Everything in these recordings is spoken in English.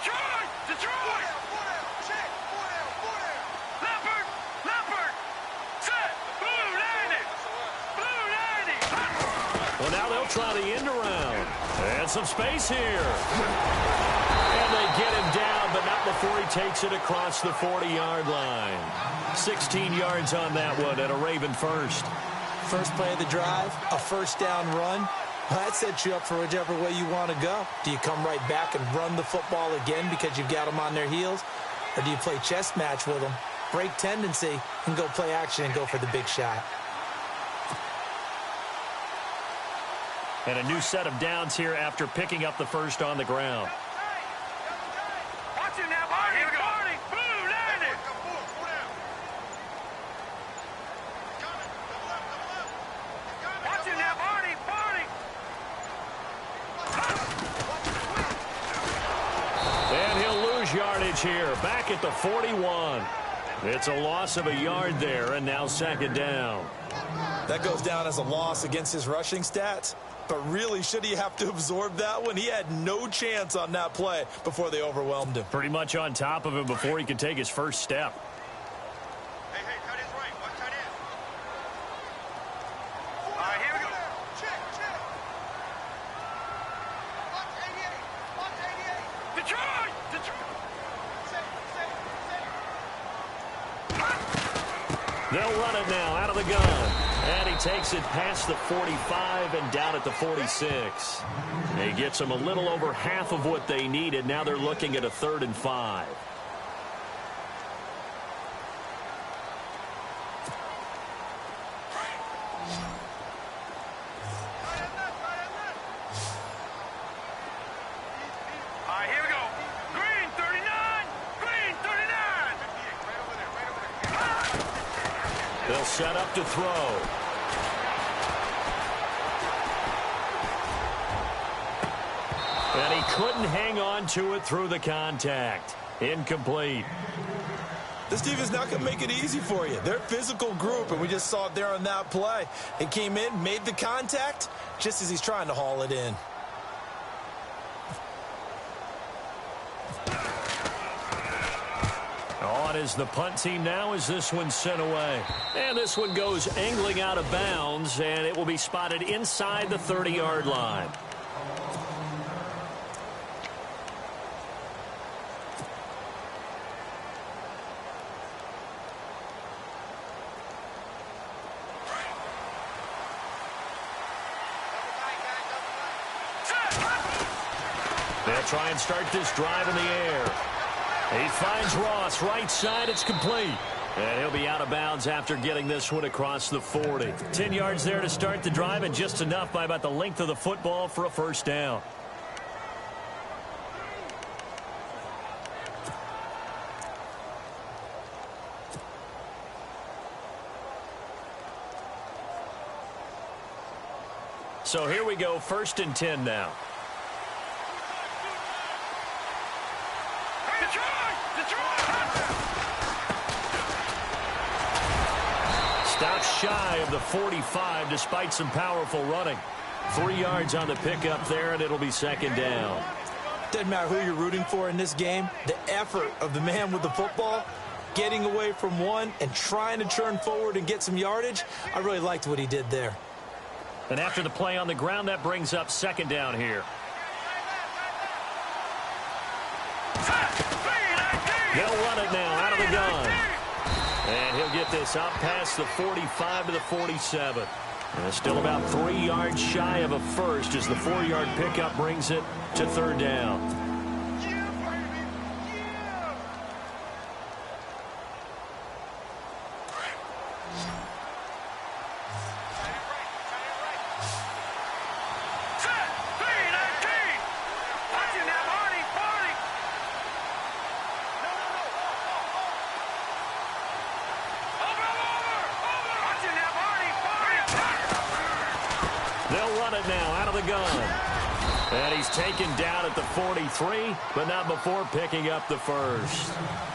Detroit! Detroit! Check! Leopard! Leopard! Set! Blue 90! Blue 90! Well, now they'll try the end around. And some space here. And they get him down, but not before he takes it across the 40-yard line. 16 yards on that one and a Raven first. First play of the drive, a first down run. That sets you up for whichever way you want to go. Do you come right back and run the football again because you've got them on their heels? Or do you play chess match with them, break tendency, and go play action and go for the big shot? And a new set of downs here after picking up the first on the ground. Watch it now, Barney! Barney! Blue 90! Watch it now, Barney! Barney! And he'll lose yardage here, back at the 41. It's a loss of a yard there, and now second down. That goes down as a loss against his rushing stats. But really, should he have to absorb that one? He had no chance on that play before they overwhelmed him. Pretty much on top of him before he could take his first step. Hey, tight end's right. Watch tight end. All right, here we go. Check. Watch 88. Watch 88. Detroit! They'll run it now out of the gun. And he takes it past the 45 and down at the 46. He gets them a little over half of what they needed. Now they're looking at a 3rd and 5. All right, here we go. Green 39. Green 39. They'll set up to throw. And he couldn't hang on to it through the contact. Incomplete. This team is not going to make it easy for you. They're a physical group, and we just saw it there on that play. It came in, made the contact, just as he's trying to haul it in. On is the punt team now as this one's sent away. And this one goes angling out of bounds, and it will be spotted inside the 30-yard line. They'll try and start this drive in the air. He finds Ross right side. It's complete. And he'll be out of bounds after getting this one across the 40. 10 yards there to start the drive, and just enough by about the length of the football for a first down. So here we go, 1st and 10 now. Stops shy of the 45 despite some powerful running. 3 yards on the pickup there, and it'll be second down. Doesn't matter who you're rooting for in this game. The effort of the man with the football, getting away from one and trying to turn forward and get some yardage, I really liked what he did there. And after the play on the ground, that brings up second down here. They'll run it now out of the gun. And he'll get this out past the 45 to the 47. And still about 3 yards shy of a first as the 4-yard pickup brings it to third down. And he's taken down at the 43, but not before picking up the first.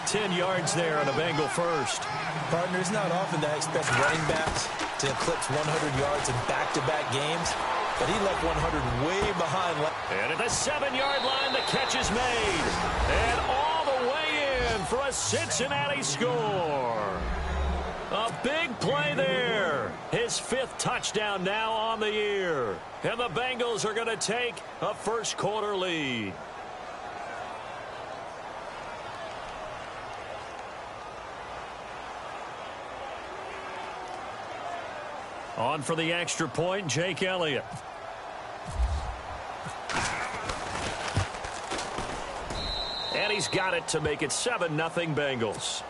10 yards there on a Bengal first. Partner, it's not often that I expect running backs to eclipse 100 yards in back-to-back games. but he left 100 way behind. And at the 7-yard line, the catch is made. And all the way in for a Cincinnati score. A big play there. His 5th touchdown now on the year. And the Bengals are going to take a first-quarter lead. On for the extra point, Jake Elliott. And he's got it to make it 7-0 Bengals.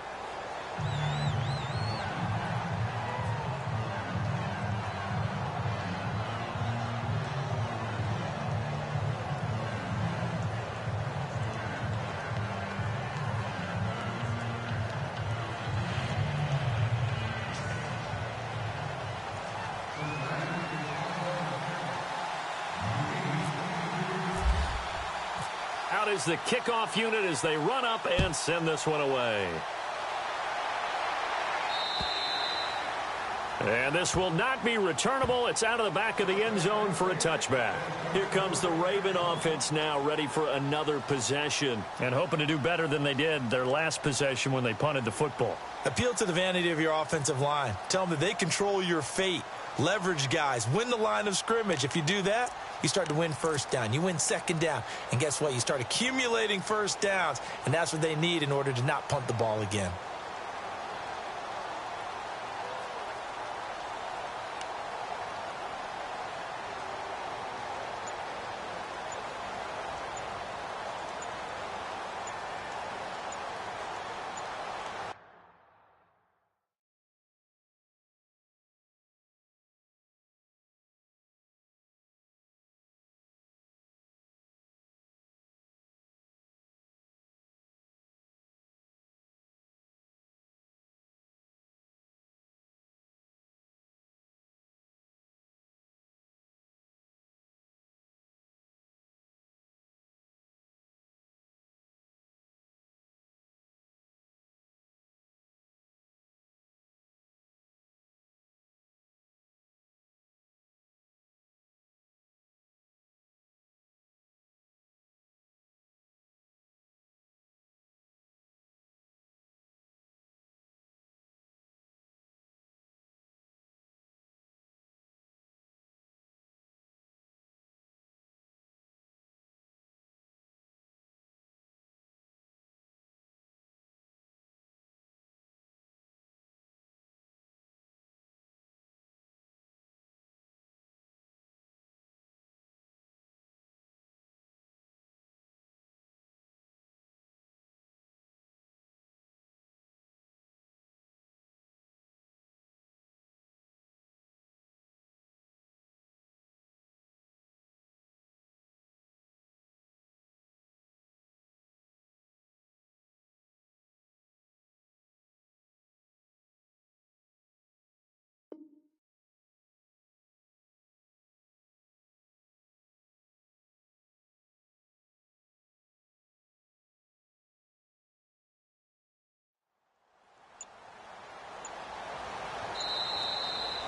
Out is the kickoff unit as they run up and send this one away. And this will not be returnable. It's out of the back of the end zone for a touchback. Here comes the Raven offense now, ready for another possession and hoping to do better than they did their last possession when they punted the football. Appeal to the vanity of your offensive line. Tell them that they control your fate. Leverage guys. Win the line of scrimmage. If you do that, you start to win first down. You win second down. And guess what? You start accumulating first downs. And that's what they need in order to not punt the ball again.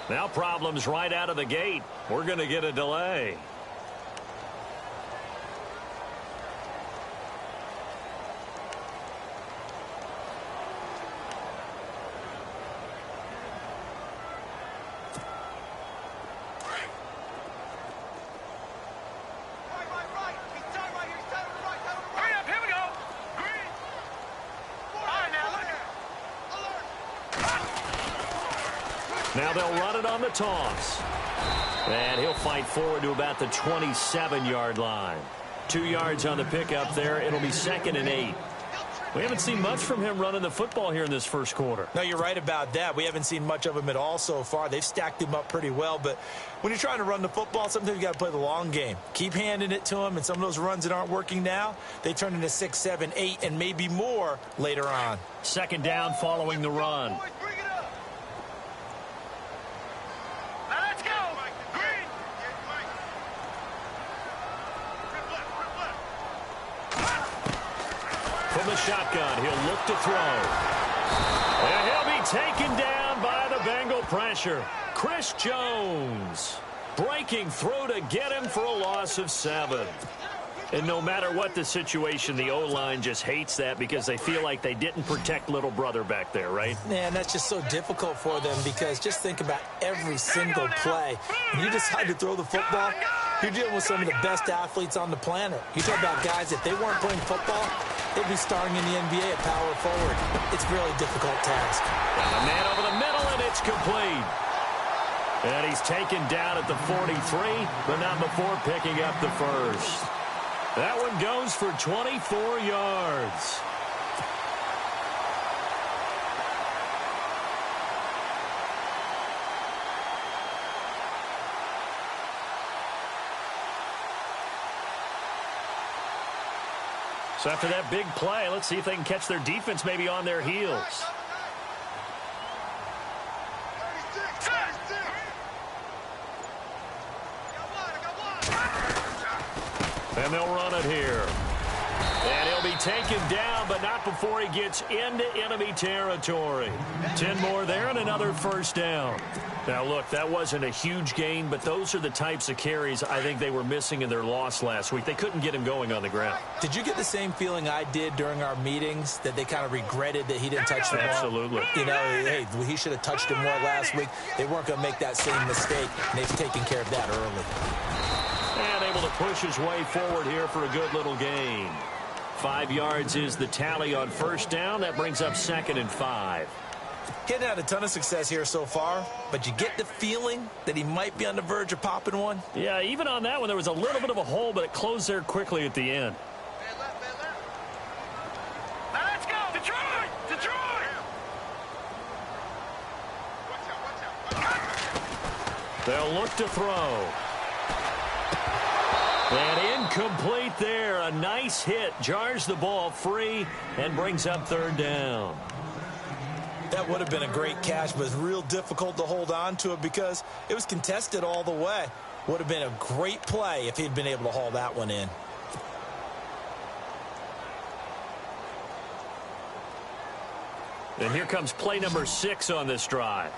Now problems right out of the gate. We're going to get a delay. Now they'll run it on the toss. And he'll fight forward to about the 27-yard line. 2 yards on the pickup there. It'll be 2nd and 8. We haven't seen much from him running the football here in this first quarter. No, you're right about that. We haven't seen much of him at all so far. They've stacked him up pretty well. But when you're trying to run the football, sometimes you got to play the long game. Keep handing it to him. And some of those runs that aren't working now, they turn into 6, 7, 8, and maybe more later on. 2nd down following the run. From the shotgun, he'll look to throw. And he'll be taken down by the Bengal pressure. Chris Jones. breaking through to get him for a loss of 7. And no matter what the situation, the O-line just hates that because they feel like they didn't protect little brother back there, right? Man, that's just so difficult for them because just think about every single play. When you decide to throw the football, you're dealing with some of the best athletes on the planet. You talk about guys, if they weren't playing football, they'd be starring in the NBA at power forward. It's a really difficult task. Got a man over the middle, and it's complete. And he's taken down at the 43, but not before picking up the first. That one goes for 24 yards. So after that big play, let's see if they can catch their defense maybe on their heels. And they'll run it here. And he'll be taken down, but not before he gets into enemy territory. 10 more there and another first down. Now, look, that wasn't a huge gain, but those are the types of carries I think they were missing in their loss last week. They couldn't get him going on the ground. Did you get the same feeling I did during our meetings, that they kind of regretted that he didn't touch the ball? Absolutely. You know, hey, he should have touched him more last week. They weren't going to make that same mistake, and they've taken care of that early. And able to push his way forward here for a good little gain. 5 yards is the tally on first down. That brings up 2nd and 5. He hadn't had a ton of success here so far, but you get the feeling that he might be on the verge of popping one. Yeah, even on that one, there was a little bit of a hole, but it closed there quickly at the end. Now let's go! Detroit! Detroit! They'll look to throw. And incomplete there. A nice hit. Jars the ball free and brings up 3rd down. That would have been a great catch, but it's real difficult to hold on to it because it was contested all the way. Would have been a great play if he'd been able to haul that one in. And here comes play number 6 on this drive.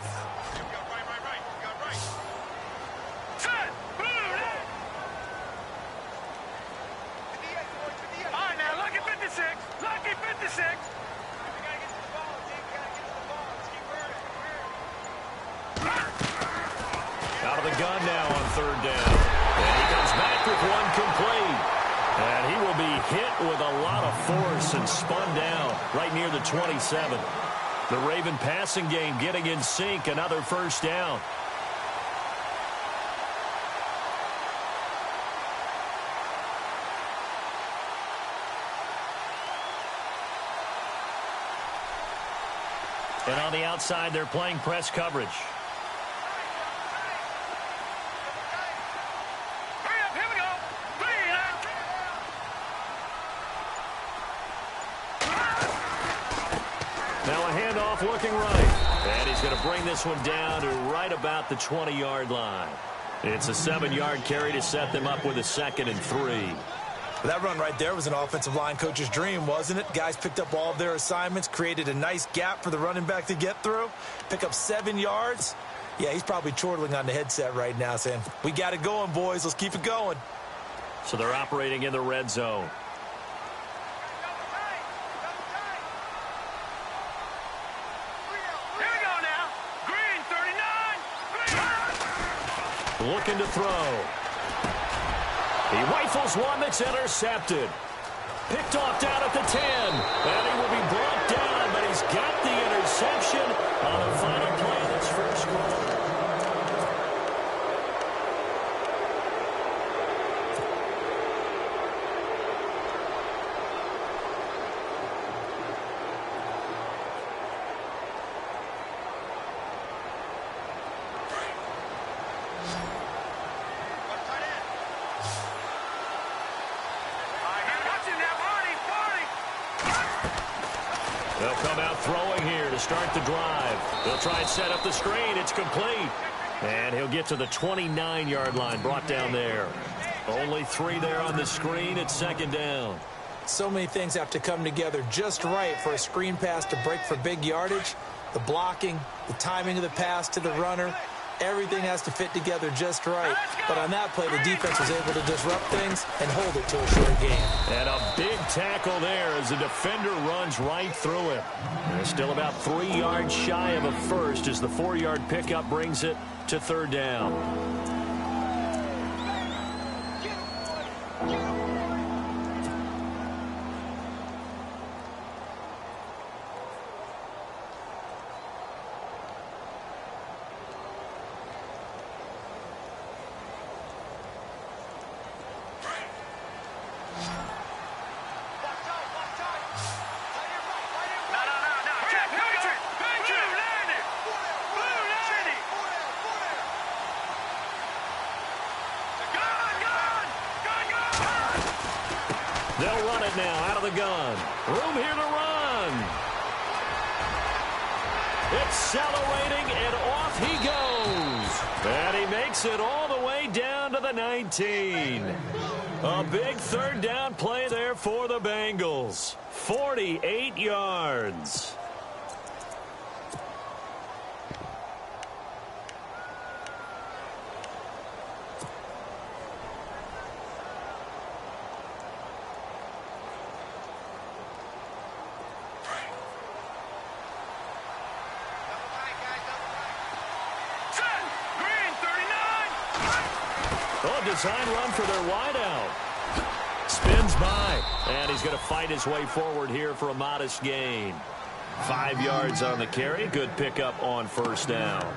Out of the gun now on 3rd down. And he comes back with one complete. And he will be hit with a lot of force and spun down right near the 27. The Raven passing game getting in sync. Another first down. And on the outside, they're playing press coverage. Hurry up, here we go. 3 Now a handoff looking right. And he's going to bring this one down to right about the 20-yard line. It's a 7-yard carry to set them up with a 2nd and 3. That run right there was an offensive line coach's dream, wasn't it? Guys picked up all of their assignments, created a nice gap for the running back to get through, pick up 7 yards. Yeah, he's probably chortling on the headset right now saying, we got it going, boys. Let's keep it going. So they're operating in the red zone. Here we go now. Green, 39. Looking to throw. He rifles one that's intercepted. Picked off down at the 10. And he will be brought down, but he's got the interception on the final play of this first quarter. They'll come out throwing here to start the drive. They'll try and set up the screen. It's complete. And he'll get to the 29-yard line, brought down there. Only 3 there on the screen. It's 2nd down. So many things have to come together just right for a screen pass to break for big yardage. The blocking, the timing of the pass to the runner, Everything has to fit together just right. But on that play, the defense was able to disrupt things and hold it to a short game. And a big tackle there as the defender runs right through him. They're still about 3 yards shy of a first as the 4-yard pickup brings it to third down. They'll run it now out of the gun. Room here to run. Accelerating, and off he goes. And he makes it all the way down to the 19. A big third down play there for the Bengals. 48 yards. Design run for their wideout. Spins by, and he's going to fight his way forward here for a modest gain. 5 yards on the carry. Good pickup on first down.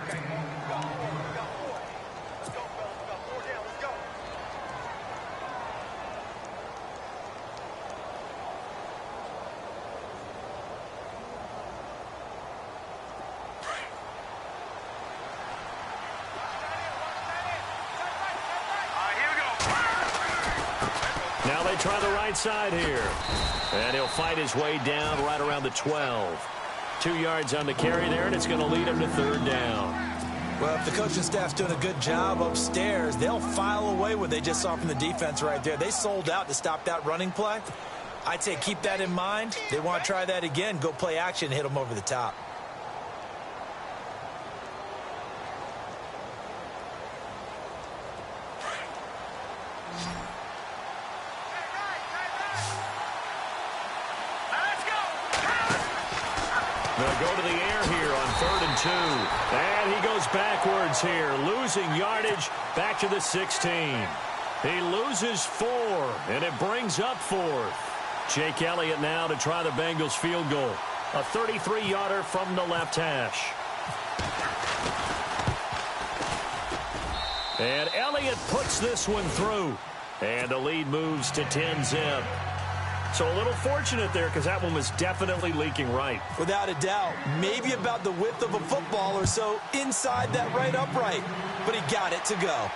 Try the right side here. And he'll fight his way down right around the 12. 2 yards on the carry there, and it's going to lead him to third down. Well, if the coaching staff's doing a good job upstairs, they'll file away what they just saw from the defense right there. They sold out to stop that running play. I'd say keep that in mind. They want to try that again. Go play action and hit them over the top. They'll go to the air here on 3rd and 2. And he goes backwards here, losing yardage back to the 16. He loses 4, and it brings up 4th. Jake Elliott now to try the Bengals field goal. A 33-yarder from the left hash. And Elliott puts this one through. And the lead moves to 10-zip. So a little fortunate there because that one was definitely leaking right. Without a doubt. Maybe about the width of a football or so inside that right upright. But he got it to go.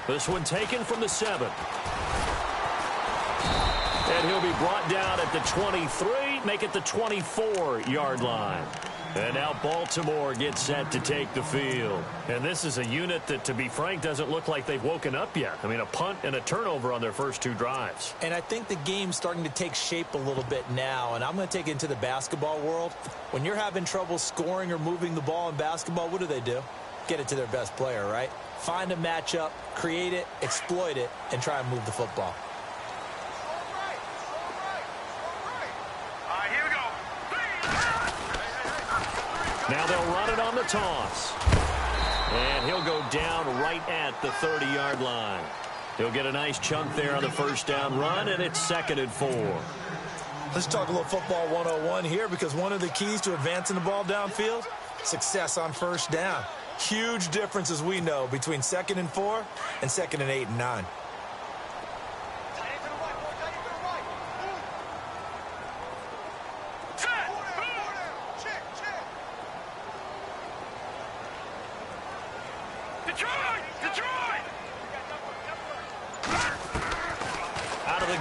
This one taken from the 7. And he'll be brought down at the 23, make it the 24-yard line. And now Baltimore gets set to take the field. And this is a unit that, to be frank, doesn't look like they've woken up yet. I mean, a punt and a turnover on their first 2 drives. And I think the game's starting to take shape a little bit now. And I'm going to take it into the basketball world. When you're having trouble scoring or moving the ball in basketball, what do? Get it to their best player, right? Find a matchup, create it, exploit it, and try and move the football. Now they'll run it on the toss. And he'll go down right at the 30-yard line. He'll get a nice chunk there on the first down run, and it's 2nd and 4. Let's talk a little football 101 here, because one of the keys to advancing the ball downfield, success on first down. Huge difference, as we know, between 2nd and 4 and 2nd and 8 and 9.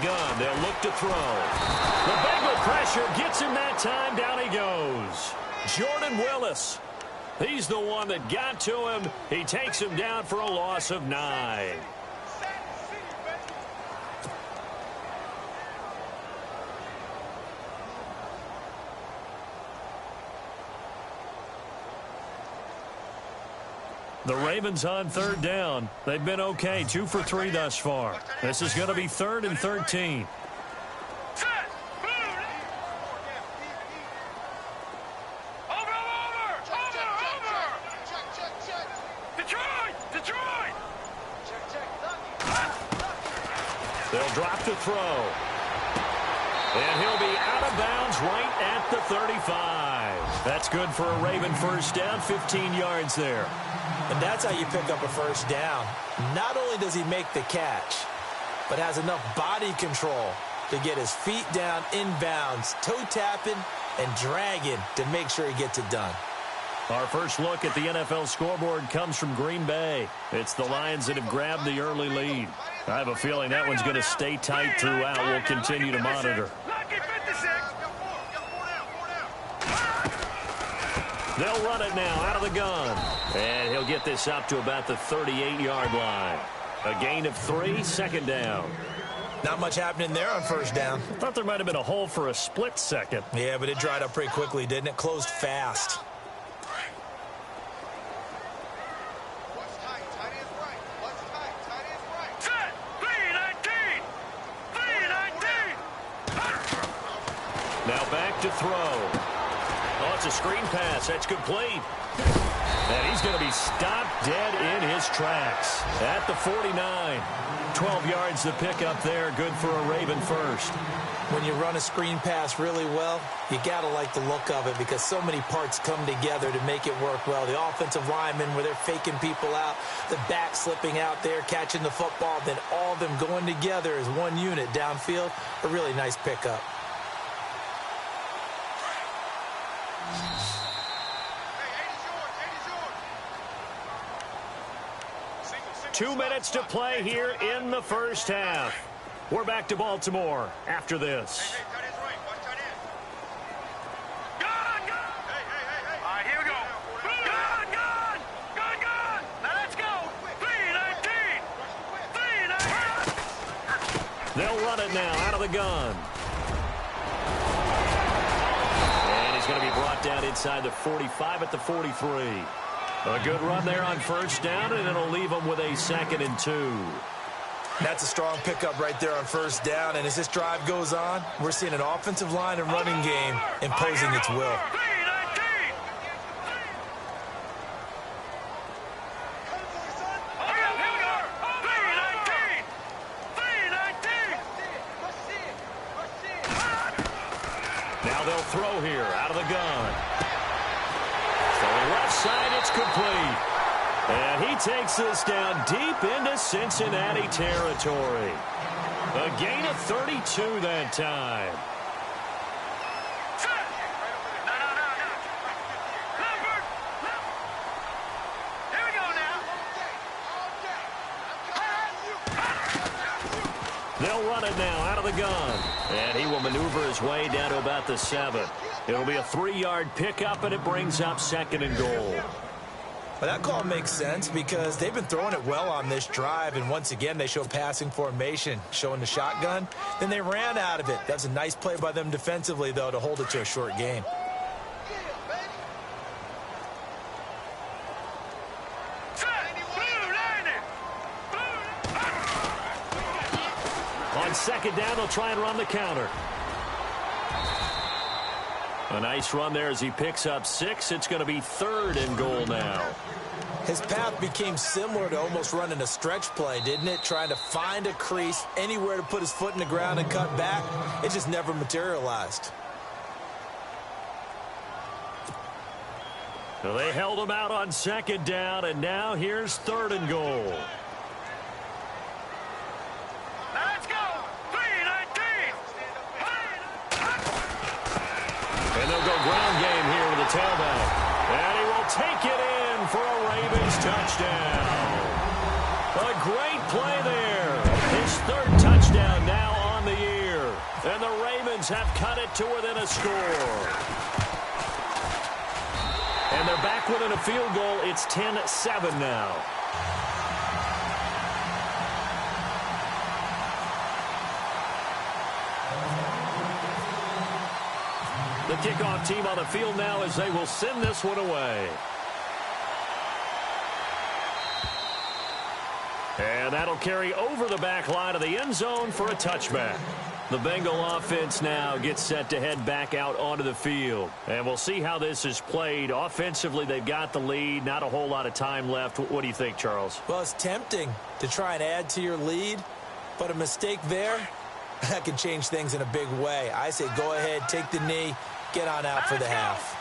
Gun. They'll look to throw. The Bengal pressure gets him that time. Down he goes. Jordan Willis. He's the one that got to him. He takes him down for a loss of 9. The Ravens on third down. They've been okay, 2 for 3 thus far. This is going to be 3rd and 13. They'll drop to throw. And he'll be out of bounds right at the 35. That's good for a Raven first down, 15 yards there. And that's how you pick up a first down. Not only does he make the catch, but has enough body control to get his feet down inbounds, toe tapping and dragging to make sure he gets it done. Our first look at the NFL scoreboard comes from Green Bay. It's the Lions that have grabbed the early lead. I have a feeling that one's going to stay tight throughout. We'll continue to monitor. They'll run it now out of the gun. And he'll get this up to about the 38-yard line. A gain of 3, second down. Not much happening there on first down. Thought there might have been a hole for a split second. Yeah, but it dried up pretty quickly, didn't it? Closed fast. Now back to throw. Oh, it's a screen pass. That's complete. And he's going to be stopped dead in his tracks at the 49. 12 yards to pick up there. Good for a Raven first. When you run a screen pass really well, you got to like the look of it because so many parts come together to make it work well. The offensive linemen where they're faking people out, the back slipping out there, catching the football, then all of them going together as one unit downfield. A really nice pickup. 2 minutes to play here in the first half. We're back to Baltimore after this. They'll run it now out of the gun. And he's going to be brought down inside the 45 at the 43. A good run there on first down, and it'll leave them with a 2nd and 2. That's a strong pickup right there on first down, and as this drive goes on, we're seeing an offensive line and running game imposing its will. Now they'll throw here out of the gun. Left side, it's complete. And he takes this down deep into Cincinnati territory. A gain of 32 that time. Here we go now. They'll run it now out of the gun. And he will maneuver his way down to about the 7. It'll be a 3-yard pickup, and it brings up 2nd and goal. Well, that call makes sense because they've been throwing it well on this drive, and once again, they show passing formation, showing the shotgun. Then they ran out of it. That's a nice play by them defensively, though, to hold it to a short game. On second down, they'll try and run the counter. A nice run there as he picks up 6. It's going to be 3rd and goal now. His path became similar to almost running a stretch play, didn't it? Trying to find a crease, anywhere to put his foot in the ground and cut back. It just never materialized. So they held him out on second down, and now here's 3rd and goal. Let's go. 3-19. And they'll go ground game here with the tailback. And he will take it in for a Ravens touchdown. A great play there. His 3rd touchdown now on the year. And the Ravens have cut it to within a score. And they're back within a field goal. It's 10-7 now. The kickoff team on the field now as they will send this one away. And that'll carry over the back line of the end zone for a touchback. The Bengal offense now gets set to head back out onto the field. And we'll see how this is played. Offensively, they've got the lead. Not a whole lot of time left. What do you think, Charles? Well, it's tempting to try and add to your lead, but a mistake there, that can change things in a big way. I say go ahead, take the knee, get on out for the half.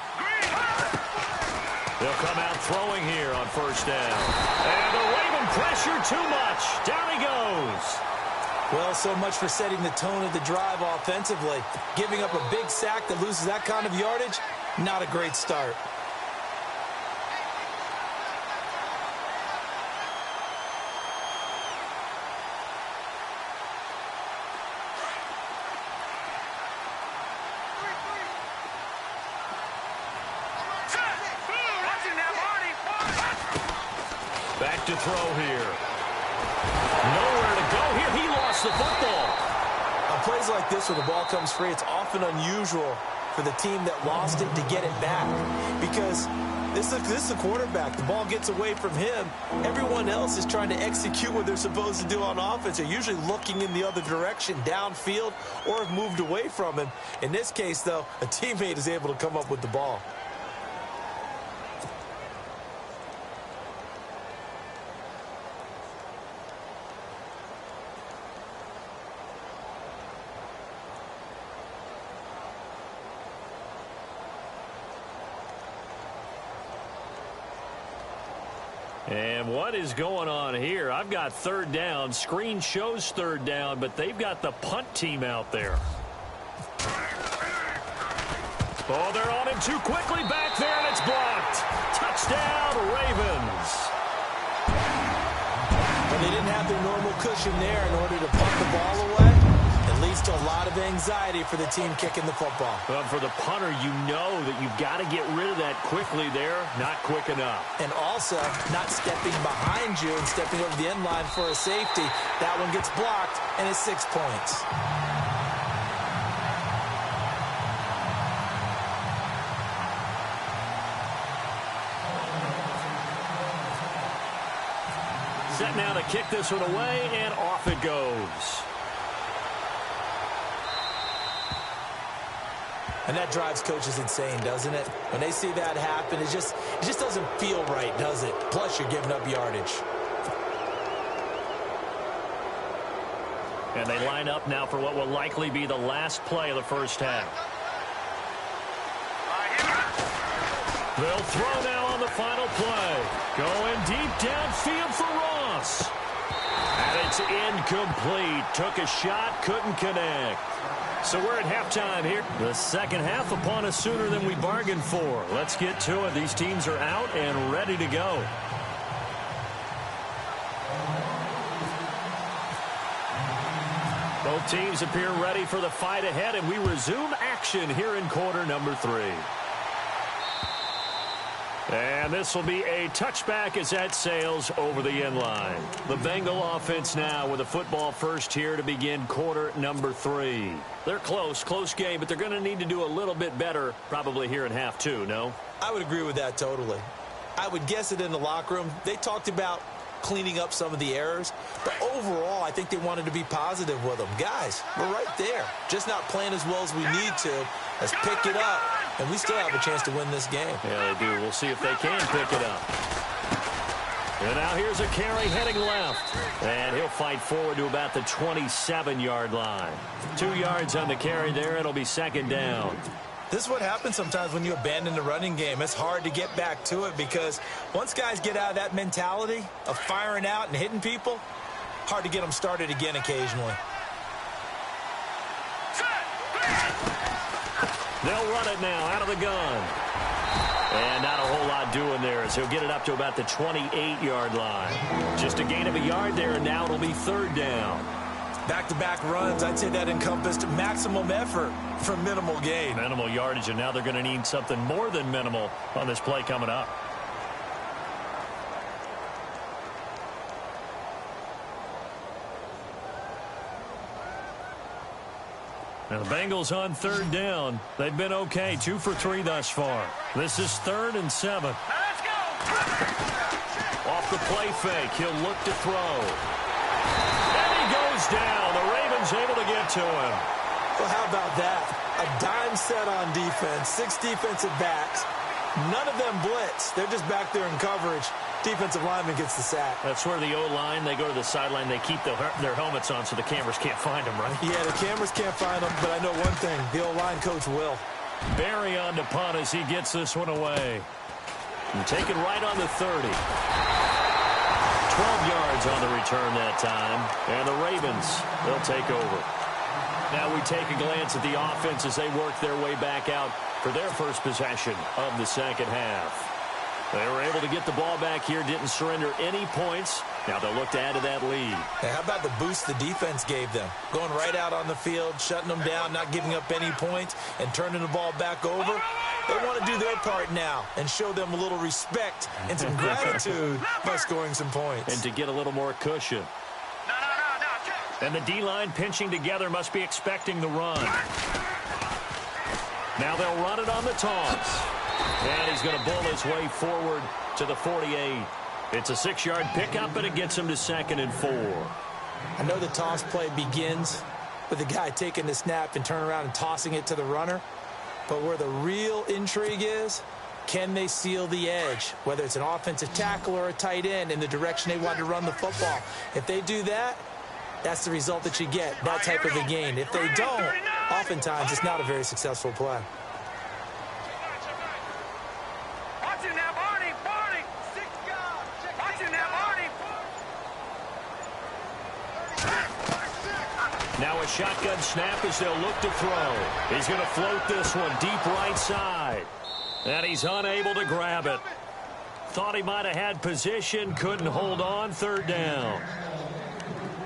They'll come out throwing here on first down. And the Raven pressure too much. Down he goes. Well, so much for setting the tone of the drive offensively. Giving up a big sack that loses that kind of yardage, not a great start. Back to throw here. Nowhere to go here. He lost the football. On plays like this where the ball comes free, it's often unusual for the team that lost it to get it back. Because this is a quarterback. The ball gets away from him. Everyone else is trying to execute what they're supposed to do on offense. They're usually looking in the other direction, downfield, or have moved away from him. In this case, though, a teammate is able to come up with the ball. And what is going on here? I've got third down. Screen shows third down, but they've got the punt team out there. Oh, they're on him too quickly back there, and it's blocked. Touchdown, Ravens. But they didn't have their normal cushion there in order to punt the ball away. It leads to a lot of anxiety for the team kicking the football. Well, for the punter, you know that you've got to get rid of that quickly there. Not quick enough. And also, not stepping behind you and stepping over the end line for a safety. That one gets blocked, and it's 6 points. Set now to kick this one away, and off it goes. And that drives coaches insane, doesn't it? When they see that happen, it just doesn't feel right, does it? Plus, you're giving up yardage. And they line up now for what will likely be the last play of the first half. They'll throw now on the final play. Going deep downfield for Ross. And it's incomplete. Took a shot, couldn't connect. So we're at halftime here. The second half upon us sooner than we bargained for. Let's get to it. These teams are out and ready to go. Both teams appear ready for the fight ahead, and we resume action here in quarter number 3. And this will be a touchback as that sails over the end line. The Bengal offense now with a football first here to begin quarter number 3. They're close game, but they're going to need to do a little bit better probably here in half 2, no? I would agree with that totally. I would guess it in the locker room. They talked about cleaning up some of the errors, but overall I think they wanted to be positive with them. Guys, we're right there. Just not playing as well as we need to. Let's pick it up, and we still have a chance to win this game. Yeah, they do. We'll see if they can pick it up. And now here's a carry heading left. And he'll fight forward to about the 27-yard line. 2 yards on the carry there. It'll be second down. This is what happens sometimes when you abandon the running game. It's hard to get back to it because once guys get out of that mentality of firing out and hitting people, hard to get them started again occasionally. They'll run it now out of the gun. And not a whole lot doing there as he'll get it up to about the 28-yard line. Just a gain of a yard there, and now it'll be third down. Back-to-back runs, I'd say that encompassed maximum effort for minimal gain. Minimal yardage, and now they're going to need something more than minimal on this play coming up. Now the Bengals on third down. They've been okay, 2 for 3 thus far. This is 3rd and 7. Let's go! Off the play fake, he'll look to throw. down. The Ravens able to get to him. Well, how about that? A dime set on defense, 6 defensive backs. None of them blitz. They're just back there in coverage. Defensive lineman gets the sack. That's where the O-line, they go to the sideline, they keep their helmets on so the cameras can't find them, right? Yeah, the cameras can't find them, but I know one thing. The O-line coach will. Barry on to punt as he gets this one away. And taken right on the 30. 12 yards on the return that time. And the Ravens, they'll take over. Now we take a glance at the offense as they work their way back out for their first possession of the second half. They were able to get the ball back here, didn't surrender any points. Now they'll look to add to that lead. Hey, how about the boost the defense gave them? Going right out on the field, shutting them down, not giving up any points, and turning the ball back over. They want to do their part now and show them a little respect and some gratitude by scoring some points. And to get a little more cushion. And the D-line pinching together must be expecting the run. Now they'll run it on the toss. And he's going to bull his way forward to the 48. It's a 6-yard pickup, and it gets him to 2nd and 4. I know the toss play begins with the guy taking the snap and turning around and tossing it to the runner. But where the real intrigue is, can they seal the edge, whether it's an offensive tackle or a tight end, in the direction they want to run the football? If they do that, that's the result that you get, that type of a gain. If they don't, oftentimes it's not a very successful play. Now a shotgun snap as they'll look to throw. He's going to float this one deep right side. And he's unable to grab it. Thought he might have had position, couldn't hold on, 3rd down.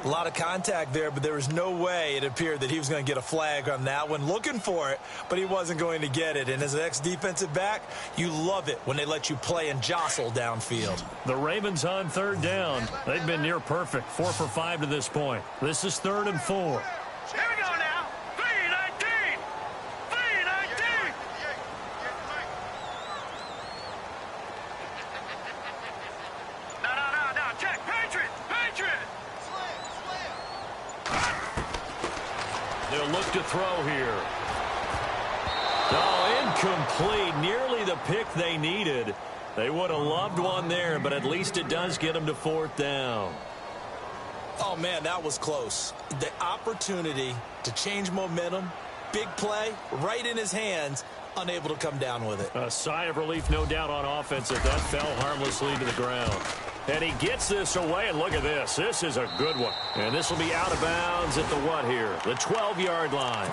A lot of contact there, but there was no way it appeared that he was going to get a flag on that one. Looking for it, but he wasn't going to get it. And as an ex-defensive back, you love it when they let you play and jostle downfield. The Ravens on 3rd down. They've been near perfect, 4 for 5 to this point. This is 3rd and 4. Here we go now. 3-19. 3-19. No. Check. Patriot. They'll look to throw here. Oh, incomplete. Nearly the pick they needed. They would have loved one there, but at least it does get them to 4th down. Oh, man, that was close. The opportunity to change momentum, big play, right in his hands, unable to come down with it. A sigh of relief, no doubt, on offense if that fell harmlessly to the ground. And he gets this away, and look at this. This is a good one. And this will be out of bounds at the what here? The 12-yard line.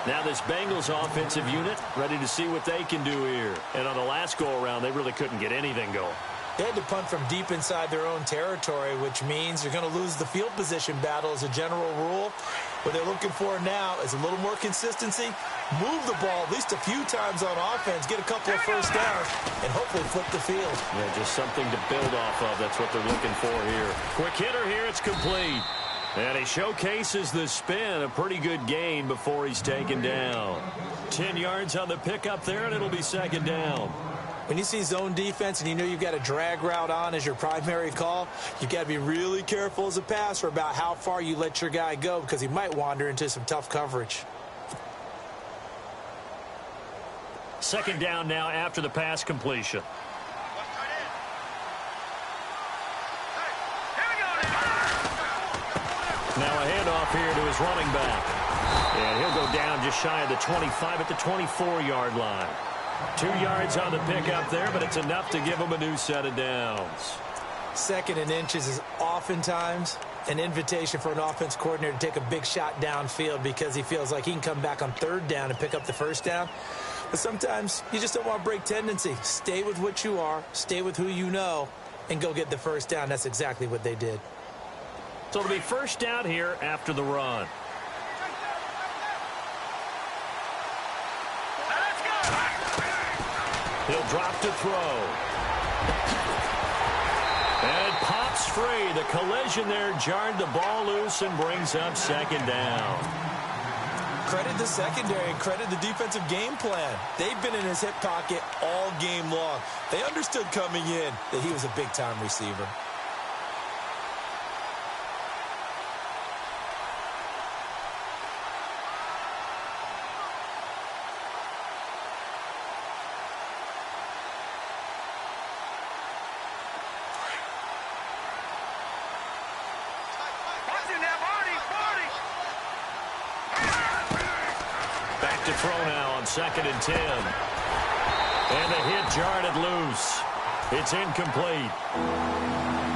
Now this Bengals offensive unit ready to see what they can do here. And on the last go-around, they really couldn't get anything going. They had to punt from deep inside their own territory, which means you're going to lose the field position battle as a general rule. What they're looking for now is a little more consistency, move the ball at least a few times on offense, get a couple of first downs, and hopefully flip the field. Yeah, just something to build off of. That's what they're looking for here. Quick hitter here. It's complete. And he showcases the spin. A pretty good gain before he's taken down. 10 yards on the pickup there, and it'll be 2nd down. When you see zone defense and you know you've got a drag route on as your primary call, you've got to be really careful as a passer about how far you let your guy go because he might wander into some tough coverage. 2nd down now after the pass completion. Now a handoff here to his running back. And he'll go down just shy of the 25 at the 24-yard line. 2 yards on the pickup there, but it's enough to give him a new set of downs. 2nd and inches is oftentimes an invitation for an offense coordinator to take a big shot downfield because he feels like he can come back on 3rd down and pick up the 1st down. But sometimes you just don't want to break tendency. Stay with what you are, stay with who you know, and go get the 1st down. That's exactly what they did. So it'll be 1st down here after the run. He'll drop to throw. And pops free. The collision there jarred the ball loose and brings up 2nd down. Credit the secondary and credit the defensive game plan. They've been in his hip pocket all game long. They understood coming in that he was a big-time receiver. to throw now on 2nd and 10. And the hit jarred it loose. It's incomplete.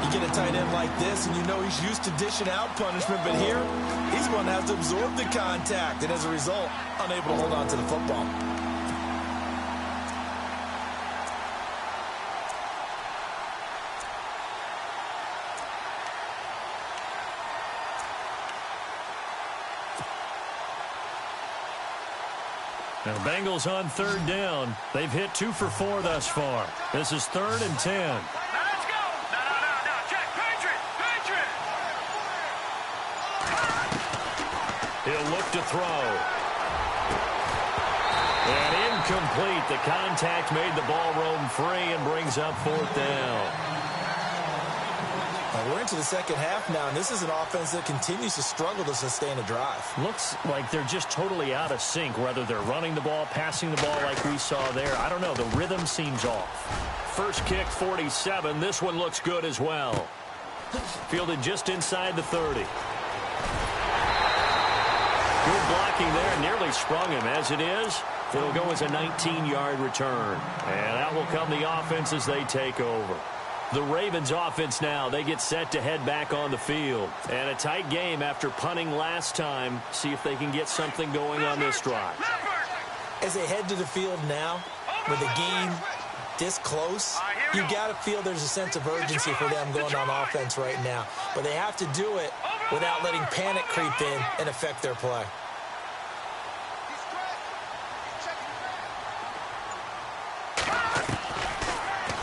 You get a tight end like this, and you know he's used to dishing out punishment, but here, he's going to have to absorb the contact, and as a result, unable to hold on to the football. Now, Bengals on 3rd down. They've hit 2 for 4 thus far. This is 3rd and 10. Now let's go. No. Check. Patriot. He'll look to throw. And incomplete. The contact made the ball roam free and brings up 4th down. We're into the second half now, and this is an offense that continues to struggle to sustain a drive. Looks like they're just totally out of sync, whether they're running the ball, passing the ball like we saw there. I don't know. The rhythm seems off. First kick, 47. This one looks good as well. Fielded just inside the 30. Good blocking there. Nearly sprung him. As it is, it'll go as a 19-yard return. And that will come the offense as they take over. The Ravens offense now, they get set to head back on the field. And a tight game after punting last time. See if they can get something going on this drive. As they head to the field now, with the game this close, you got to feel there's a sense of urgency for them going on offense right now. But they have to do it without letting panic creep in and affect their play.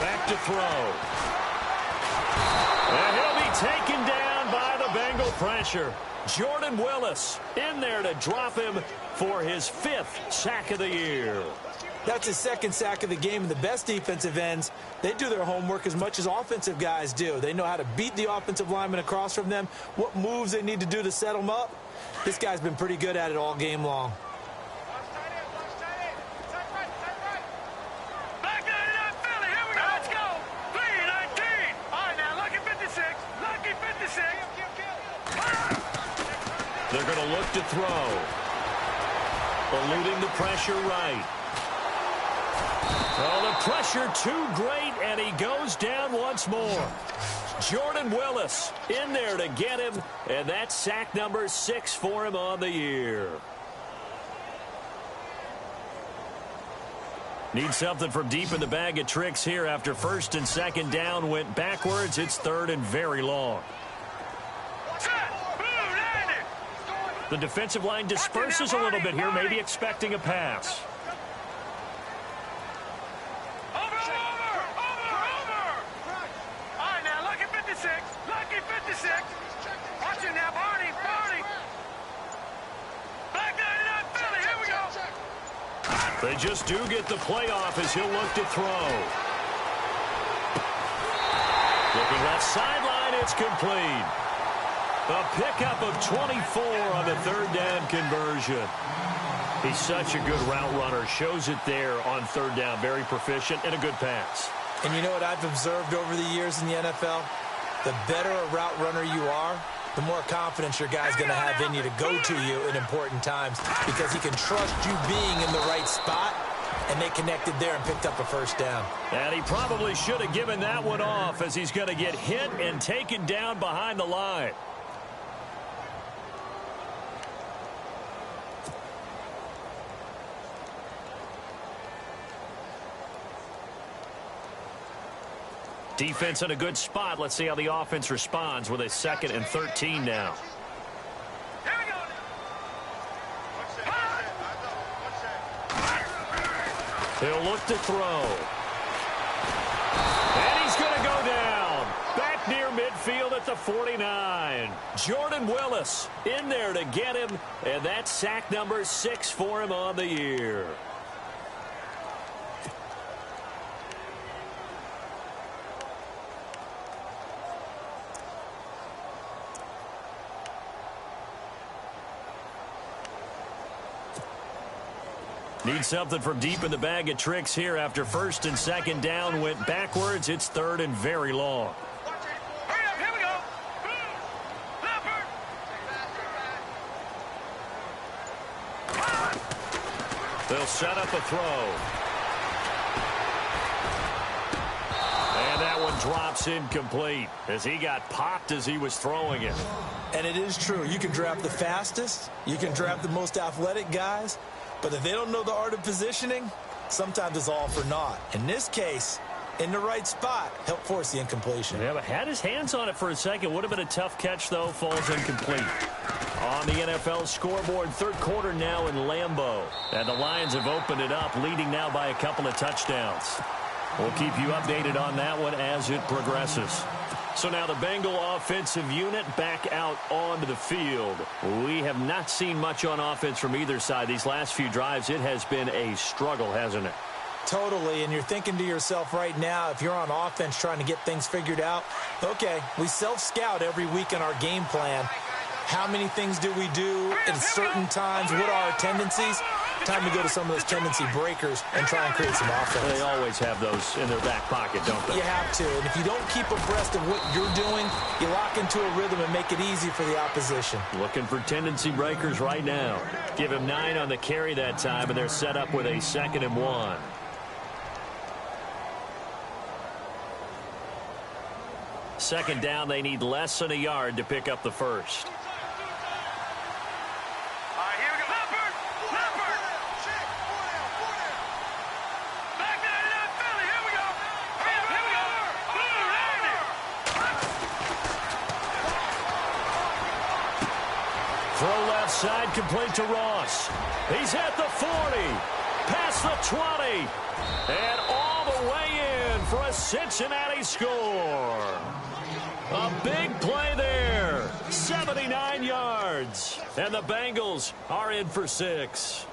Back to throw. And he'll be taken down by the Bengal pressure. Jordan Willis in there to drop him for his 5th sack of the year. That's his 2nd sack of the game, and the best defensive ends, they do their homework as much as offensive guys do. They know how to beat the offensive lineman across from them, what moves they need to do to set them up. This guy's been pretty good at it all game long. They're going to look to throw. Eluding the pressure right. Oh, the pressure too great, and he goes down once more. Jordan Willis in there to get him, and that's sack number 6 for him on the year. Need something from deep in the bag of tricks here after 1st and 2nd down went backwards. It's 3rd and very long. The defensive line disperses a little bit here, maybe expecting a pass. Over. All right, now, lucky 56. Watch it now, Barney. Black 99 Philly, here we go. They just do get the playoff as he'll look to throw. Looking left sideline, it's complete. A pickup of 24 on the 3rd down conversion. He's such a good route runner. Shows it there on 3rd down. Very proficient and a good pass. And you know what I've observed over the years in the NFL? The better a route runner you are, the more confidence your guy's going to have in you to go to you in important times because he can trust you being in the right spot, and they connected there and picked up a 1st down. And he probably should have given that one off as he's going to get hit and taken down behind the line. Defense in a good spot. Let's see how the offense responds with a 2nd and 13 now. Here we go. He'll look to throw. And he's going to go down. Back near midfield at the 49. Jordan Willis in there to get him. And that's sack number 6 for him on the year. Need something from deep in the bag of tricks here after 1st and 2nd down went backwards. It's 3rd and very long. Hurry up, here we go. Leopard. They'll set up a throw. And that one drops incomplete as he got popped as he was throwing it. And it is true. You can draft the fastest. You can draft the most athletic guys. But if they don't know the art of positioning, sometimes it's all for naught. In this case, in the right spot, helped force the incompletion. Yeah, but had his hands on it for a second. Would have been a tough catch, though. Falls incomplete. On the NFL scoreboard, third quarter now in Lambeau. And the Lions have opened it up, leading now by a couple of touchdowns. We'll keep you updated on that one as it progresses. So now the Bengal offensive unit back out onto the field. We have not seen much on offense from either side. These last few drives, it has been a struggle, hasn't it? Totally, and you're thinking to yourself right now, if you're on offense trying to get things figured out, okay, we self-scout every week in our game plan. How many things do we do at certain times? What are our tendencies? Time to go to some of those tendency breakers and try and create some offense. They always have those in their back pocket, don't they? You have to, and if you don't keep abreast of what you're doing, you lock into a rhythm and make it easy for the opposition. Looking for tendency breakers right now. Give him 9 on the carry that time, and they're set up with a 2nd and 1. Second down, they need less than a yard to pick up the first. Throw left side, complete to Ross. He's at the 40, past the 20, and all the way in for a Cincinnati score. A big play there, 79 yards, and the Bengals are in for 6.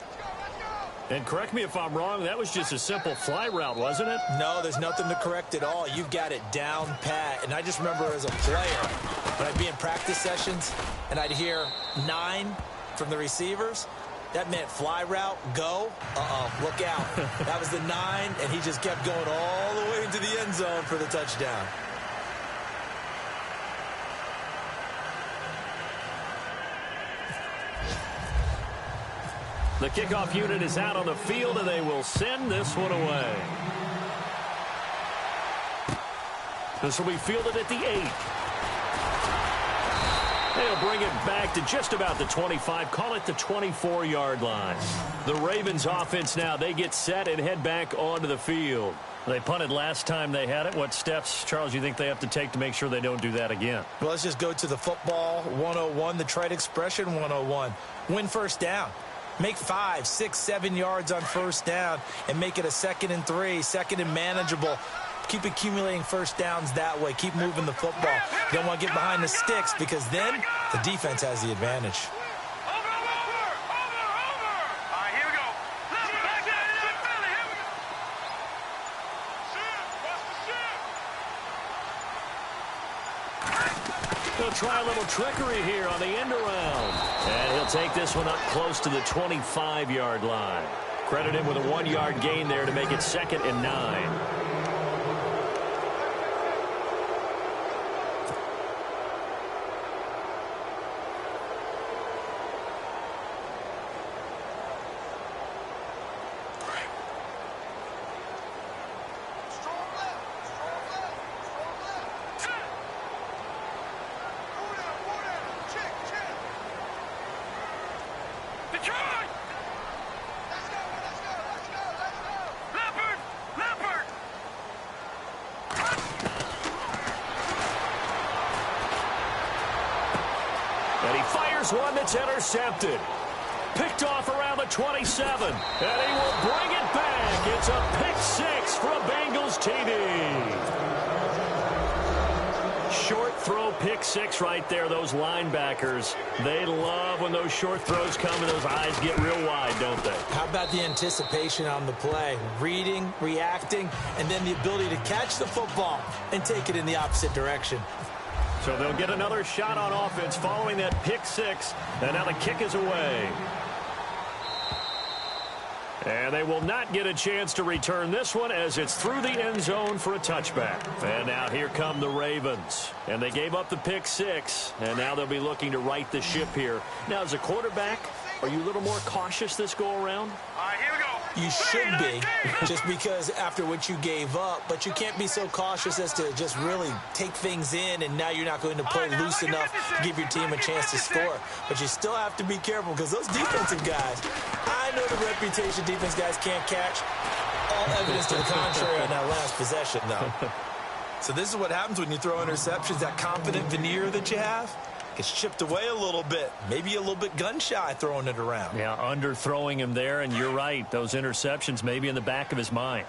And correct me if I'm wrong, that was just a simple fly route, wasn't it? No, there's nothing to correct at all. You've got it down pat. And I just remember as a player, when I'd be in practice sessions and I'd hear 9 from the receivers, that meant fly route, go. Look out. That was the 9, and he just kept going all the way into the end zone for the touchdown. The kickoff unit is out on the field, and they will send this one away. This will be fielded at the 8. They'll bring it back to just about the 25, call it the 24-yard line. The Ravens offense now, they get set and head back onto the field. They punted last time they had it. What steps, Charles, you think they have to take to make sure they don't do that again? Well, let's just go to the football 101, the trite expression 101. Win first down. Make 5, 6, 7 yards on first down and make it a 2nd and 3, 2nd and manageable. Keep accumulating first downs that way. Keep moving the football. You don't want to get behind the sticks because then the defense has the advantage. He'll try a little trickery here on the end around. And he'll take this one up close to the 25-yard line. Credit him with a 1-yard gain there to make it 2nd and 9. And he fires one that's intercepted. Picked off around the 27. And he will bring it back. It's a pick 6 for a Bengals TD. Short throw pick 6 right there. Those linebackers, they love when those short throws come and those eyes get real wide, don't they? How about the anticipation on the play? Reading, reacting, and then the ability to catch the football and take it in the opposite direction. So they'll get another shot on offense following that pick 6. And now the kick is away. And they will not get a chance to return this one as it's through the end zone for a touchback. And now here come the Ravens. And they gave up the pick 6. And now they'll be looking to right the ship here. Now as a quarterback, Are you a little more cautious this go-around? All right, here we go. You should be, just because after what you gave up, but you can't be so cautious as to just really take things in, and now you're not going to play loose enough to give your team a chance to score. But you still have to be careful, because those defensive guys, I know the reputation defense guys can't catch. All evidence to the contrary on that last possession, though. So this is what happens when you throw interceptions. That confident veneer that you have gets chipped away a little bit. Maybe a little bit gun-shy throwing it around. Yeah, underthrowing him there, and you're right. Those interceptions may be in the back of his mind.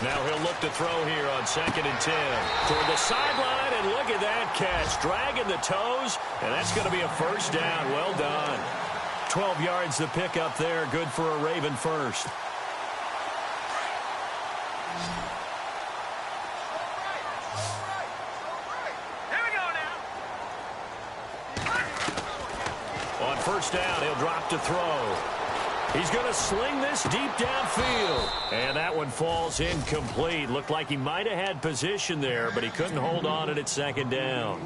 Now he'll look to throw here on 2nd and 10. Toward the sideline, and look at that catch. Dragging the toes, and that's going to be a first down. Well done. 12 yards to pick up there. Good for a Raven first. Here we go now. On first down, he'll drop to throw. He's going to sling this deep downfield. And that one falls incomplete. Looked like he might have had position there, but he couldn't hold on it at 2nd down.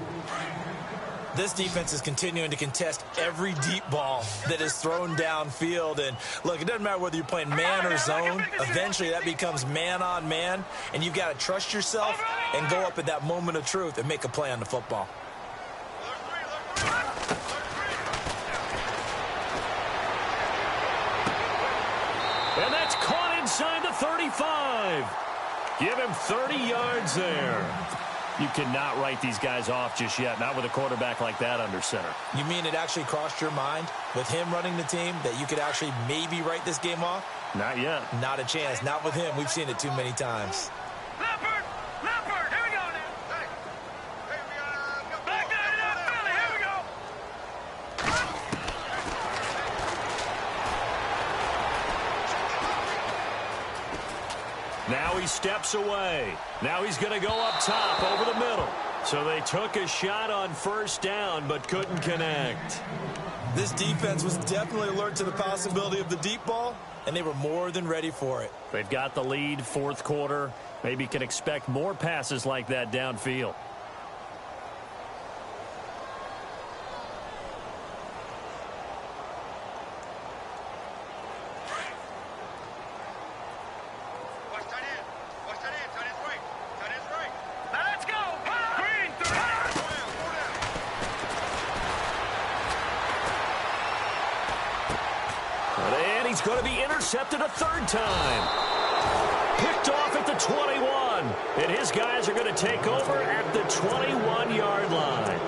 This defense is continuing to contest every deep ball that is thrown downfield. And, look, it doesn't matter whether you're playing man or zone. Eventually, that becomes man on man. And you've got to trust yourself and go up at that moment of truth and make a play on the football. And that's caught inside the 35. Give him 30 yards there. You cannot write these guys off just yet, not with a quarterback like that under center. You mean it actually crossed your mind with him running the team that you could actually maybe write this game off? Not yet. Not a chance. Not with him. We've seen it too many times. Leopard, here we go now. Back down to that Philly, here we go. Now he steps away. Now he's going to go up top over the middle. So they took a shot on first down but couldn't connect. This defense was definitely alert to the possibility of the deep ball, and they were more than ready for it. They've got the lead, fourth quarter. Maybe can expect more passes like that downfield. He's going to be intercepted a third time. Picked off at the 21. And his guys are going to take over at the 21-yard line.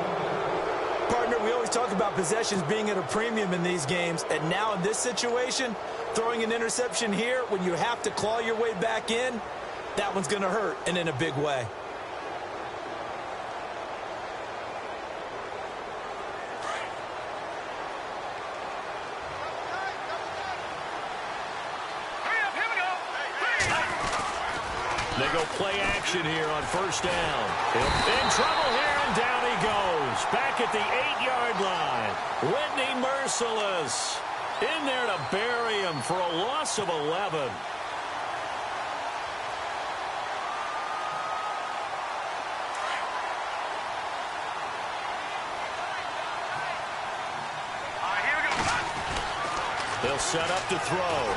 Partner, we always talk about possessions being at a premium in these games. And now in this situation, throwing an interception here when you have to claw your way back in, that one's going to hurt, and in a big way. They go play action here on first down. In trouble here, and down he goes. Back at the 8-yard line. Whitney Merciless in there to bury him for a loss of 11. They'll set up to throw.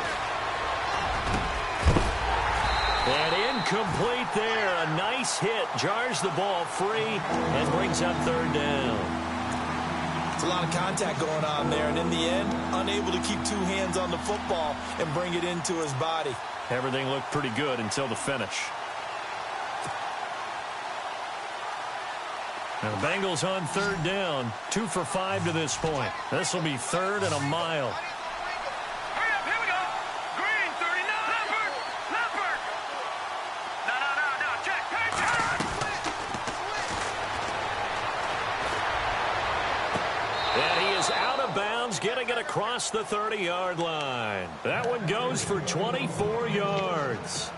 And incomplete there. A nice hit. Jars the ball free and brings up third down. It's a lot of contact going on there. And in the end, unable to keep two hands on the football and bring it into his body. Everything looked pretty good until the finish. Now the Bengals on third down. 2 for 5 to this point. This will be third and a mile. Getting it across the 30-yard line. That one goes for 24 yards.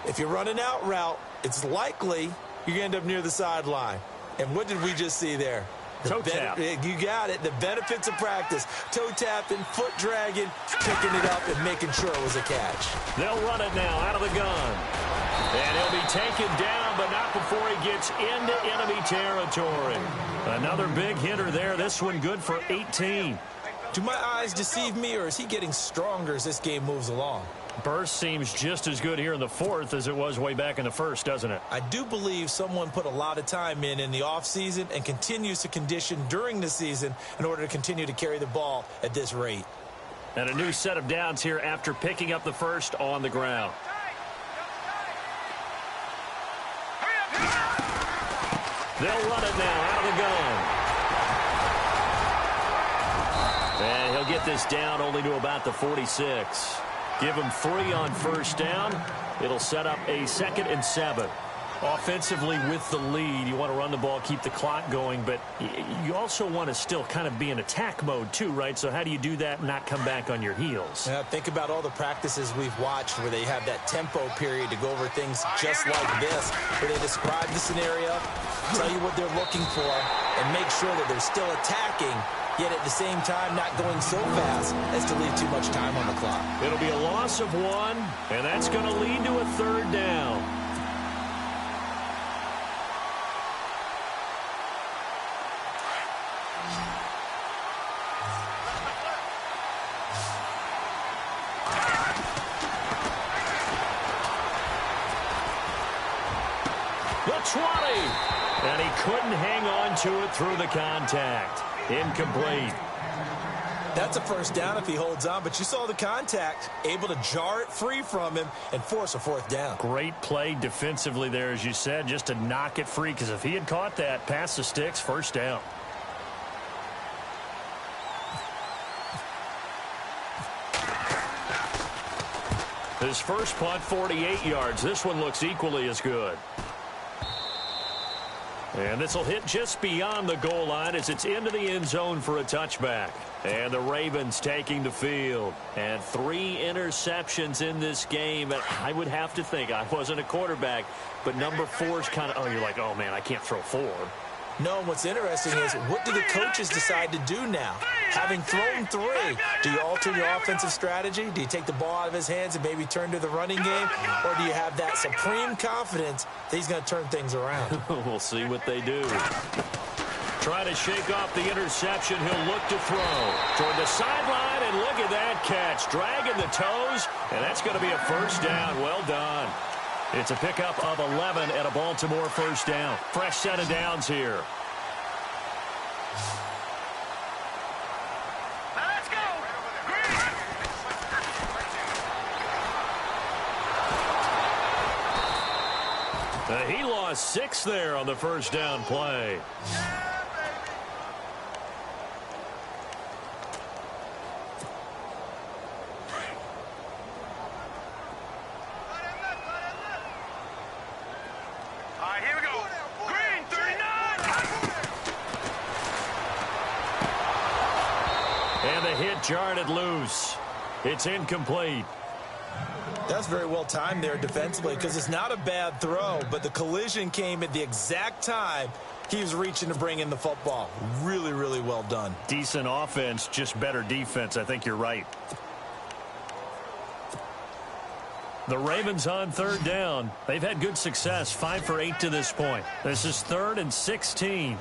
If you run an out route, it's likely you're going to end up near the sideline. And what did we just see there? Toe tap. You got it. The benefits of practice. Toe tapping, foot dragging, picking it up, and making sure it was a catch. They'll run it now out of the gun. And he'll be taken down, but not before he gets into enemy territory. Another big hitter there. This one good for 18. Do my eyes deceive me, or is he getting stronger as this game moves along? Burst seems just as good here in the fourth as it was way back in the first, doesn't it? I do believe someone put a lot of time in the offseason and continues to condition during the season in order to continue to carry the ball at this rate. And a new set of downs here after picking up the first on the ground. They'll run it now out of the gun. And he'll get this down only to about the 46. Give him 3 on first down. It'll set up a 2nd and 7. Offensively with the lead, you want to run the ball, keep the clock going, but you also want to still kind of be in attack mode too, right? So how do you do that and not come back on your heels? Yeah, think about all the practices we've watched where they have that tempo period to go over things just like this, where they describe the scenario, tell you what they're looking for, and make sure that they're still attacking, yet at the same time not going so fast as to leave too much time on the clock. It'll be a loss of 1, and that's going to lead to a 3rd down. The 20, and he couldn't hang on to it through the contact. Incomplete. That's a first down if he holds on, but you saw the contact, able to jar it free from him and force a 4th down. Great play defensively there, as you said, just to knock it free, because if he had caught that, past the sticks, 1st down. His first punt, 48 yards. This one looks equally as good. And this will hit just beyond the goal line as it's into the end zone for a touchback. And the Ravens taking the field. And 3 interceptions in this game. And I would have to think, I wasn't a quarterback, but number 4 is kind of, oh, you're like, oh, man, I can't throw 4. No, and what's interesting is, what do the coaches decide to do now? Having thrown 3, do you alter your offensive strategy? Do you take the ball out of his hands and maybe turn to the running game? Or do you have that supreme confidence that he's going to turn things around? We'll see what they do. Try to shake off the interception. He'll look to throw toward the sideline, and look at that catch. Dragging the toes, and that's going to be a 1st down. Well done. It's a pickup of 11 and a Baltimore 1st down. Fresh set of downs here. Let's go! He lost 6 there on the 1st down play. Jarred it loose. It's incomplete. That's very well timed there defensively, because it's not a bad throw, but the collision came at the exact time he was reaching to bring in the football. Really, really well done. Decent offense, just better defense. I think you're right. The Ravens on 3rd down. They've had good success, 5 for 8 to this point. This is 3rd and 16.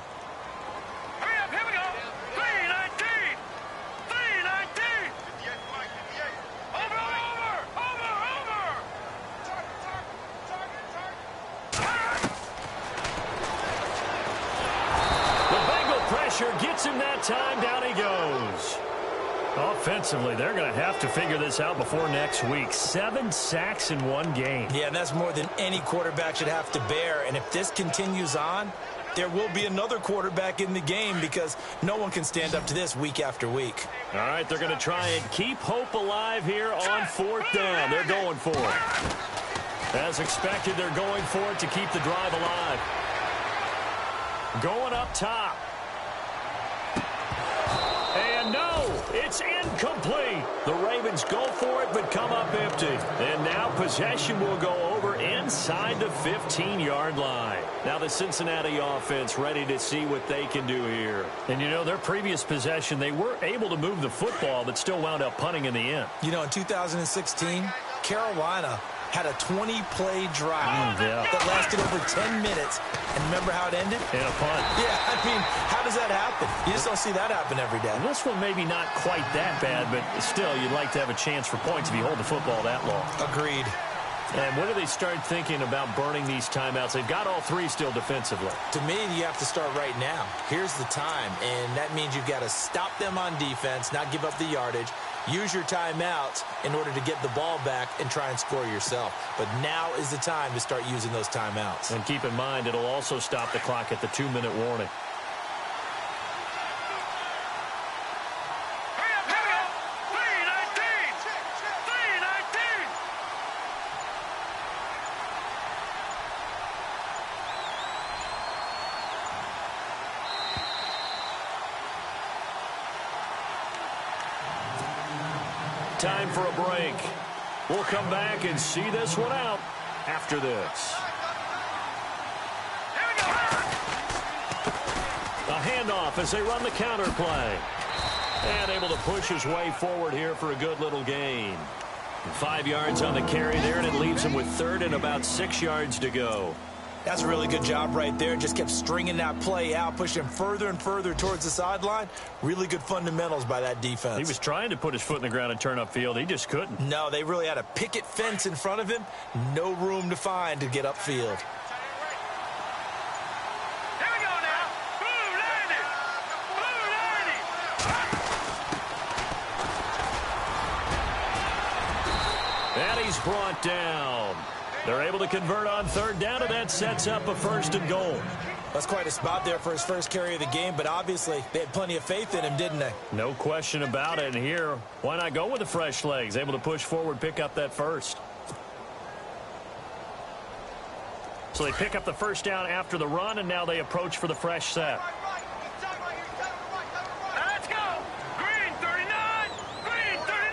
Gets him that time. Down he goes. Offensively, they're going to have to figure this out before next week. 7 sacks in 1 game. Yeah, and that's more than any quarterback should have to bear. And if this continues on, there will be another quarterback in the game, because no one can stand up to this week after week. All right, they're going to try and keep hope alive here on 4th down. They're going for it. As expected, they're going for it to keep the drive alive. Going up top. And no, it It's incomplete. The Ravens go for it, but come up empty. And now possession will go over inside the 15-yard line. Now the Cincinnati offense ready to see what they can do here. And, you know, their previous possession, they were able to move the football, but still wound up punting in the end. You know, in 2016, Carolina had a 20-play drive that lasted over 10 minutes. And remember how it ended? In a punt. Yeah, I mean, how does that happen? You just don't see that happen every day. And this one maybe not quite that bad, but still, you'd like to have a chance for points if you hold the football that long. Agreed. And when do they start thinking about burning these timeouts? They've got all three still defensively. To me, you have to start right now. Here's the time, and that means you've got to stop them on defense, not give up the yardage, use your timeouts in order to get the ball back and try and score yourself. But now is the time to start using those timeouts. And keep in mind, it'll also stop the clock at the 2-minute warning. Time for a break. We'll come back and see this one out after this. A handoff as they run the counter play. And able to push his way forward here for a good little gain. 5 yards on the carry there, and it leaves him with third and about 6 yards to go. That's a really good job right there. Just kept stringing that play out, pushing him further and further towards the sideline. Really good fundamentals by that defense. He was trying to put his foot in the ground and turn upfield. He just couldn't. No, they really had a picket fence in front of him. No room to find to get upfield. Here we go now. Blue landed. Blue landed. And he's brought down. They're able to convert on third down, and that sets up a 1st and goal. That's quite a spot there for his first carry of the game, but obviously they had plenty of faith in him, didn't they? No question about it. And here, why not go with the fresh legs? Able to push forward, pick up that first. So they pick up the first down after the run, and now they approach for the fresh set. Let's go. Green 39. Green 39.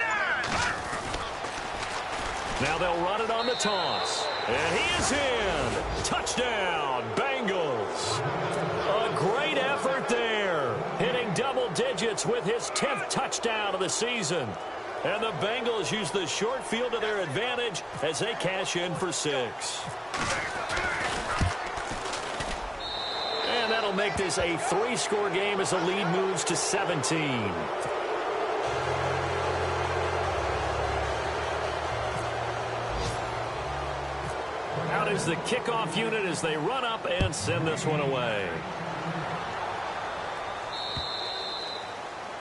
Now they'll run it on the toss. And he is in. Touchdown, Bengals. A great effort there. Hitting double digits with his 10th touchdown of the season. And the Bengals use the short field to their advantage as they cash in for 6. And that'll make this a 3-score game as the lead moves to 17. Out is the kickoff unit as they run up and send this one away.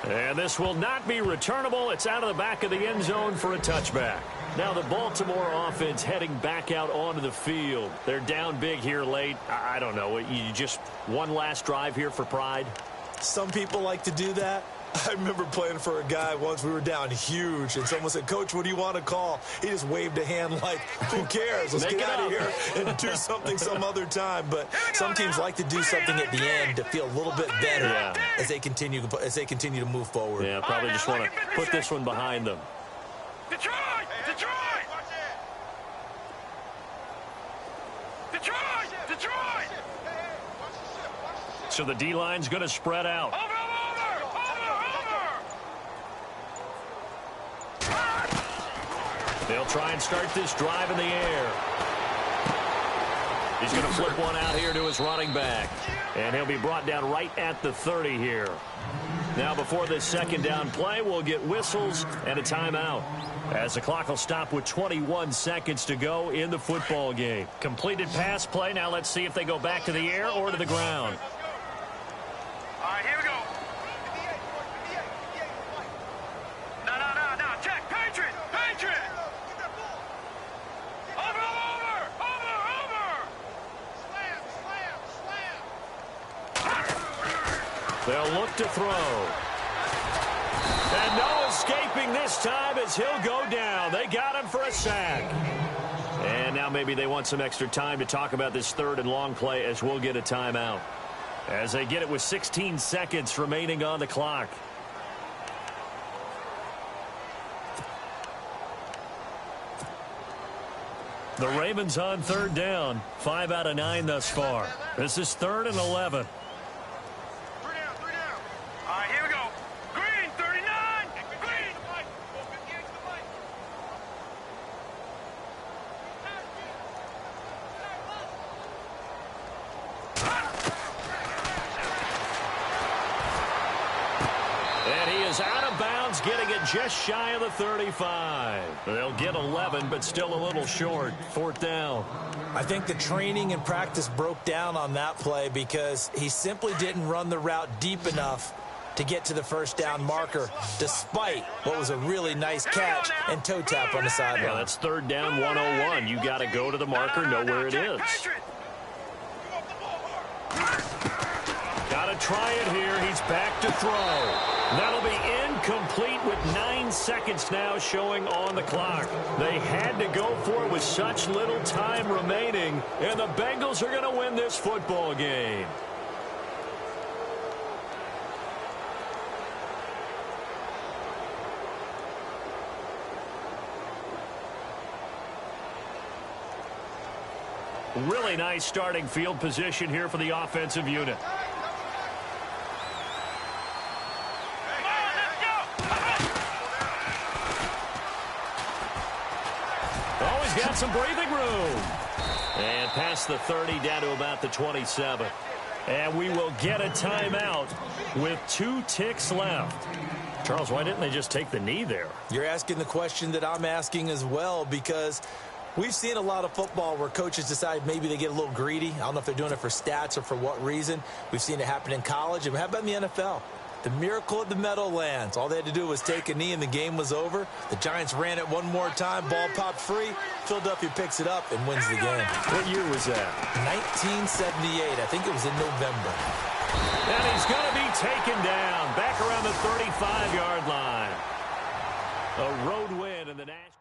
And this will not be returnable. It's out of the back of the end zone for a touchback. Now the Baltimore offense heading back out onto the field. They're down big here late. I don't know. You just one last drive here for pride? Some people like to do that. I remember playing for a guy once. We were down huge, and someone said, "Coach, what do you want to call?" He just waved a hand like, "Who cares? Let's get out of here and do something some other time." But some teams like to do something at the end to feel a little bit better as they continue to move forward. Yeah, probably just want to put this one behind them. Detroit! Detroit! Detroit! Detroit! So the D-line's going to spread out. Over! They'll try and start this drive in the air. He's going to flip one out here to his running back. And he'll be brought down right at the 30 here. Now before this second down play, we'll get whistles and a timeout. As the clock will stop with 21 seconds to go in the football game. Completed pass play. Now let's see if they go back to the air or to the ground. All right, here we go. No. Check. Patriot. Over. They'll look to throw. And no escaping this time as he'll go down. They got him for a sack. And now maybe they want some extra time to talk about this third and long play as we'll get a timeout. As they get it with 16 seconds remaining on the clock. The Ravens on third down. 5 out of 9 thus far. This is 3rd and 11. All right, here we go. Green, 39. Green. And he is out of bounds, getting it just shy of the 35. They'll get 11, but still a little short. 4th down. I think the training and practice broke down on that play because he simply didn't run the route deep enough to get to the first down marker, despite what was a really nice catch and toe tap on the sideline. Yeah, that's 3rd down 101. You got to go to the marker, know where it is. Got to try it here. He's back to throw. That'll be incomplete with 9 seconds now showing on the clock. They had to go for it with such little time remaining, and the Bengals are going to win this football game. Really nice starting field position here for the offensive unit. Always got some breathing room. And past the 30 down to about the 27. And we will get a timeout with 2 ticks left. Charles, why didn't they just take the knee there? You're asking the question that I'm asking as well, because we've seen a lot of football where coaches decide maybe they get a little greedy. I don't know if they're doing it for stats or for what reason. We've seen it happen in college. And how about in the NFL? The miracle of the Meadowlands. All they had to do was take a knee and the game was over. The Giants ran it one more time. Ball popped free. Philadelphia picks it up and wins the game. What year was that? 1978. I think it was in November. And he's going to be taken down back around the 35-yard line. A road win in the national.